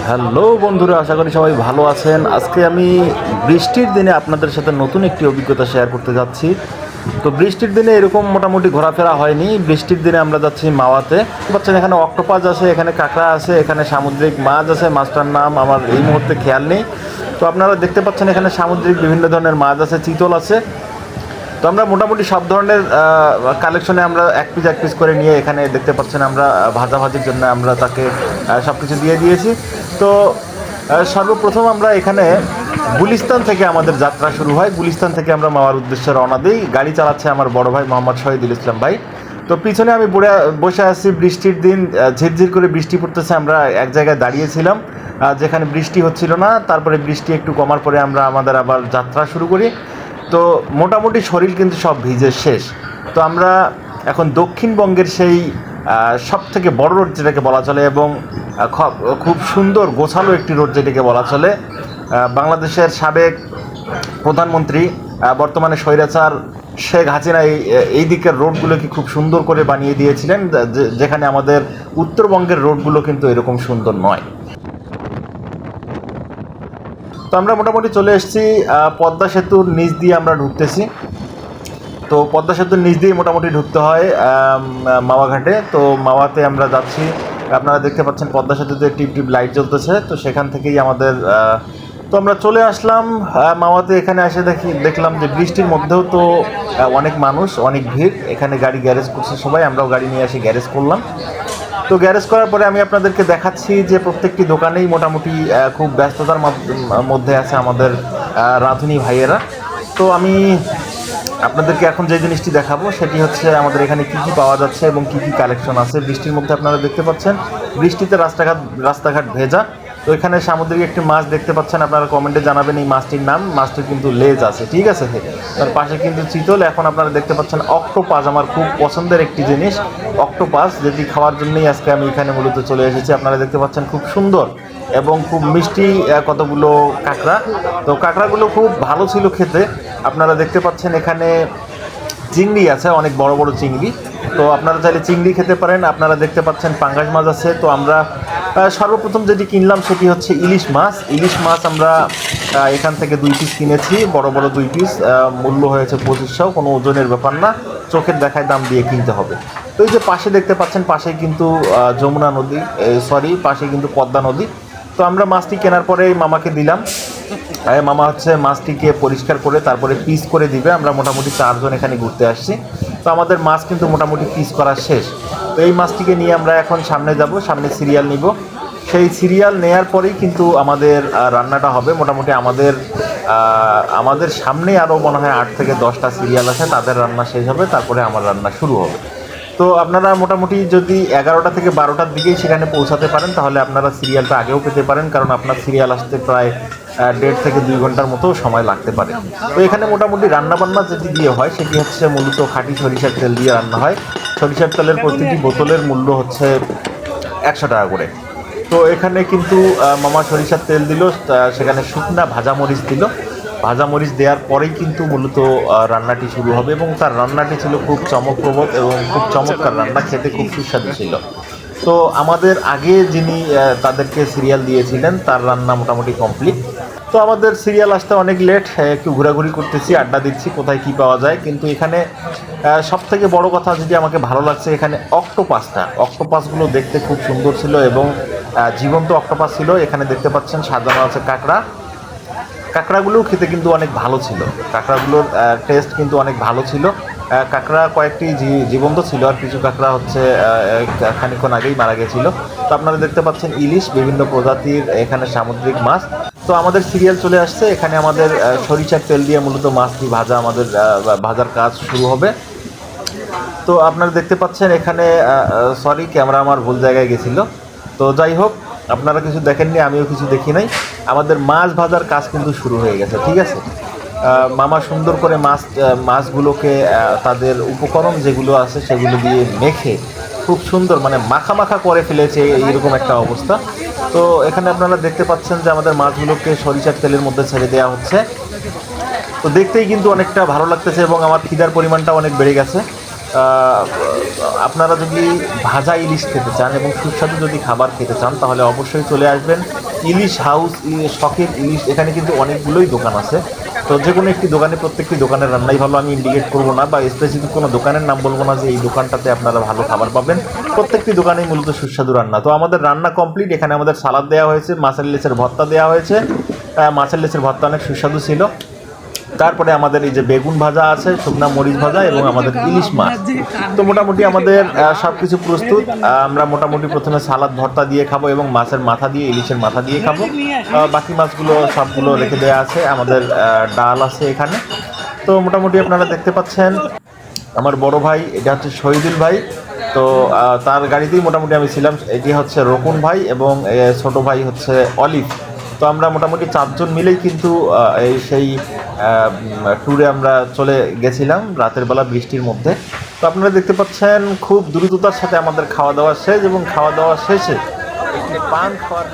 Hello বন্ধুরা, আশা করি সবাই ভালো আছেন। আজকে আমি বৃষ্টির দিনে আপনাদের সাথে নতুন একটি অভিজ্ঞতা শেয়ার করতে যাচ্ছি। তো বৃষ্টির দিনে এরকম মোটামুটি ঘোরাফেরা হয়নি। বৃষ্টির দিনে আমরা যাচ্ছি মাওয়াতে। পাচ্ছেন এখানে অক্টোপাস আছে, এখানে কাঁকড়া আছে, এখানে সামুদ্রিক মাছ আছে। মাছটার নাম আমার এই মুহূর্তে খেয়াল নেই। তো আপনারা দেখতে পাচ্ছেন এখানে সামুদ্রিক বিভিন্ন ধরনের মাছ আছে, চিতল আছে। তো আমরা মোটামুটি সব ধরনের কালেকশনে আমরা এক পিস করে নিয়ে এখানে দেখতে পাচ্ছেন আমরা ভাজাভাজির জন্য আমরা তাকে সব কিছু দিয়ে দিয়েছি। তো সর্বপ্রথম আমরা এখানে গুলিস্তান থেকে আমাদের যাত্রা শুরু হয়। গুলিস্তান থেকে আমরা মাওয়ার উদ্দেশ্যে রওনা দিই। গাড়ি চালাচ্ছে আমার বড় ভাই মোহাম্মদ শহীদুল ইসলাম ভাই। তো পিছনে আমি বসে আছি। বৃষ্টির দিন, ঝিরঝির করে বৃষ্টি পড়তেছে। আমরা এক জায়গায় দাঁড়িয়েছিলাম যেখানে বৃষ্টি হচ্ছিল না। তারপরে বৃষ্টি একটু কমার পরে আমরা আমাদের আবার যাত্রা শুরু করি। তো মোটামুটি শরীর কিন্তু সব ভিজে শেষ। তো আমরা এখন দক্ষিণবঙ্গের সেই সব থেকে বড় রোড যেটাকে বলা চলে এবং খুব সুন্দর গোছালো একটি রোড যেটাকে বলা চলে। বাংলাদেশের সাবেক প্রধানমন্ত্রী, বর্তমানে স্বৈরাচার শেখ হাসিনা এই দিকের রোডগুলোকে খুব সুন্দর করে বানিয়ে দিয়েছিলেন, যেখানে আমাদের উত্তরবঙ্গের রোডগুলো কিন্তু এরকম সুন্দর নয়। তো আমরা মোটামুটি চলে এসেছি পদ্মা সেতুর নিচ দিয়ে আমরা ঢুকতেছি। তো পদ্মা সেতুর নিচ দিয়ে মোটামুটি ঢুকতে হয় মাওয়া ঘাটে। তো মাওয়াতে আমরা যাচ্ছি। আপনারা দেখতে পাচ্ছেন পদ্মা সেতুতে টিপ টিপ লাইট জ্বলতেছে। তো সেখান থেকেই আমাদের তো আমরা চলে আসলাম মাওয়াতে। এখানে এসে দেখলাম যে বৃষ্টির মধ্যেও তো অনেক মানুষ, অনেক ভিড়। এখানে গাড়ি গ্যারেজ করছে সবাই, আমরাও গাড়ি নিয়ে এসে গ্যারেজ করলাম। তো গ্যারেজ করার পরে আমি আপনাদেরকে দেখাচ্ছি যে প্রত্যেকটি দোকানেই মোটামুটি খুব ব্যস্ততার মধ্যে আছে আমাদের রাঁধুনি ভাইয়েরা। তো আমি আপনাদেরকে এখন যে জিনিসটি দেখাবো সেটি হচ্ছে আমাদের এখানে কী কী পাওয়া যাচ্ছে এবং কী কী কালেকশন আছে। বৃষ্টির মধ্যে আপনারা দেখতে পাচ্ছেন বৃষ্টিতে রাস্তাঘাট ভেজা। তো এখানে সামুদ্রিক একটি মাছ দেখতে পাচ্ছেন, আপনারা কমেন্টে জানাবেন এই মাছটির নাম। মাছটির কিন্তু লেজ আছে, ঠিক আছে। তার পাশে কিন্তু চিতল। এখন আপনারা দেখতে পাচ্ছেন অক্টোপাস, আমার খুব পছন্দের একটি জিনিস অক্টোপাস, যেটি খাওয়ার জন্যই আজকে আমি এখানে মূলত চলে এসেছি। আপনারা দেখতে পাচ্ছেন খুব সুন্দর এবং খুব মিষ্টি কতগুলো কাঁকড়া। তো কাঁকড়াগুলো খুব ভালো ছিল খেতে। আপনারা দেখতে পাচ্ছেন এখানে চিংড়ি আছে, অনেক বড় বড় চিংড়ি। তো আপনারা চাইলে চিংড়ি খেতে পারেন। আপনারা দেখতে পাচ্ছেন পাঙ্গাস মাছ আছে। তো আমরা সর্বপ্রথম যেটি কিনলাম সেটি হচ্ছে ইলিশ মাছ। ইলিশ মাছ আমরা এখান থেকে 2 পিস কিনেছি, বড় বড় 2 পিস। মূল্য হয়েছে 2500, কোনো ওজনের ব্যাপার না, চোখের দেখায় দাম দিয়ে কিনতে হবে। তো এই যে পাশে দেখতে পাচ্ছেন, পাশেই কিন্তু যমুনা নদী, পাশে কিন্তু পদ্মা নদী। তো আমরা মাছটি কেনার পরে মামাকে দিলাম। মামা হচ্ছে মাছটিকে পরিষ্কার করে তারপরে পিস করে দিবে। আমরা মোটামুটি 4 জন এখানে ঘুরতে আসছি। তো আমাদের মাছ কিন্তু মোটামুটি পিস করা শেষ। তো এই মাছটিকে নিয়ে আমরা এখন সামনে যাব, সামনে সিরিয়াল নিব। সেই সিরিয়াল নেয়ার পরেই কিন্তু আমাদের রান্নাটা হবে। মোটামুটি আমাদের সামনে আরও মনে হয় 8 থেকে 10টা সিরিয়াল আছে, তাদের রান্না শেষ হবে, তারপরে আমার রান্না শুরু হবে। তো আপনারা মোটামুটি যদি 11টা থেকে 12টার দিকেই সেখানে পৌঁছাতে পারেন তাহলে আপনারা সিরিয়ালটা আগেও পেতে পারেন, কারণ আপনার সিরিয়াল আসতে প্রায় 1.5 থেকে 2 ঘন্টার মতো সময় লাগতে পারে। তো এখানে মোটামুটি রান্নাবান্না যেটি দিয়ে হয় সেটি হচ্ছে মূলত খাঁটি সরিষার তেল দিয়ে রান্না হয়। সরিষার তেলের প্রতিটি বোতলের মূল্য হচ্ছে 100 টাকা করে। তো এখানে কিন্তু মামা সরিষার তেল দিল, সেখানে শুকনা ভাজামরিচ দিল। ভাজামরিচ দেওয়ার পরেই কিন্তু মূলত রান্নাটি শুরু হবে এবং তার রান্নাটি ছিল খুব চমকপ্রদ এবং খুব চমৎকার রান্না, খেতে খুব সুস্বাদু ছিল। তো আমাদের আগে যিনি তাদেরকে সিরিয়াল দিয়েছিলেন তার রান্না মোটামুটি কমপ্লিট। তো আমাদের সিরিয়াল আসতে অনেক লেট, একটু ঘোরাঘুরি করতেছি, আড্ডা দিচ্ছি কোথায় কি পাওয়া যায়। কিন্তু এখানে সবথেকে বড় কথা যেটি আমাকে ভালো লাগছে, এখানে অক্টোপাসগুলো দেখতে খুব সুন্দর ছিল এবং জীবন্ত অক্টোপাস ছিল। এখানে দেখতে পাচ্ছেন সাজানো আছে কাঁকড়াগুলোও খেতে কিন্তু অনেক ভালো ছিল। কাঁকড়াগুলোর টেস্ট কিন্তু অনেক ভালো ছিল। কাঁকড়া কয়েকটি জীবন্ত ছিল, আর কিছু কাঁকড়া হচ্ছে খানিকক্ষণ আগেই মারা গেছিল। তো আপনারা দেখতে পাচ্ছেন ইলিশ, বিভিন্ন প্রজাতির এখানে সামুদ্রিক মাছ। তো আমাদের সিরিয়াল চলে আসছে। এখানে আমাদের সরিষার তেল দিয়ে মূলত মাছটি আমাদের ভাজার কাজ শুরু হবে। তো আপনারা দেখতে পাচ্ছেন এখানে ক্যামেরা আমার ভুল জায়গায় গেছিলো। তো যাই হোক, আপনারা কিছু দেখেননি, আমিও কিছু দেখি নাই। আমাদের মাছ ভাজার কাজ কিন্তু শুরু হয়ে গেছে, ঠিক আছে। মামা সুন্দর করে মাছগুলোকে তাদের উপকরণ যেগুলো আছে সেগুলো দিয়ে মেখে খুব সুন্দর মানে মাখা করে ফেলেছে, এইরকম একটা অবস্থা। তো এখানে আপনারা দেখতে পাচ্ছেন যে আমাদের মাছগুলোকে সরিষার তেলের মধ্যে ছেড়ে দেওয়া হচ্ছে। তো দেখতেই কিন্তু অনেকটা ভালো লাগতেছে এবং আমার খিদার পরিমাণটা অনেক বেড়ে গেছে। আপনারা যদি ভাজা ইলিশ খেতে চান এবং সুস্বাদু যদি খাবার খেতে চান তাহলে অবশ্যই চলে আসবেন ইলিশ হাউস, শখের ইলিশ, এখানে কিন্তু অনেকগুলোই দোকান আছে। তো যে কোনো একটি দোকানে, প্রত্যেকটি দোকানের রান্নাই ভালো, আমি ইন্ডিকেট করবো না বা স্পেসিফিক কোনো দোকানের নাম বলবো না যে এই দোকানটাতে আপনারা ভালো খাবার পাবেন। প্রত্যেকটি দোকানেই মূলত সুস্বাদু রান্না। তো আমাদের রান্না কমপ্লিট। এখানে আমাদের সালাদ দেওয়া হয়েছে, মাছের লেসের ভর্তা দেওয়া হয়েছে। মাছের লেসের ভর্তা অনেক সুস্বাদু ছিল। তারপরে আমাদের এই যে বেগুন ভাজা আছে, শুকনা মরিচ ভাজা এবং আমাদের ইলিশ মাছ। তো মোটামুটি আমাদের সব কিছু প্রস্তুত। আমরা মোটামুটি প্রথমে সালাদ ভর্তা দিয়ে খাবো এবং মাছের মাথা দিয়ে, ইলিশের মাথা দিয়ে খাবো। বাকি মাছগুলো সবগুলো রেখে দেওয়া আছে। আমাদের ডাল আছে এখানে। তো মোটামুটি আপনারা দেখতে পাচ্ছেন আমার বড় ভাই, এটা হচ্ছে শহীদুল ভাই। তো তার গাড়িতেই মোটামুটি আমি ছিলাম। এটি হচ্ছে রকুন ভাই এবং ছোট ভাই হচ্ছে অলিভ। তো আমরা মোটামুটি 4 জন মিলেই কিন্তু এই সেই ট্যুরে আমরা চলে গেছিলাম রাতের বেলা বৃষ্টির মধ্যে। তো আপনারা দেখতে পাচ্ছেন খুব দ্রুততার সাথে আমাদের খাওয়া দাওয়া শেষ এবং খাওয়া দাওয়া শেষে একটি পান খাওয়ার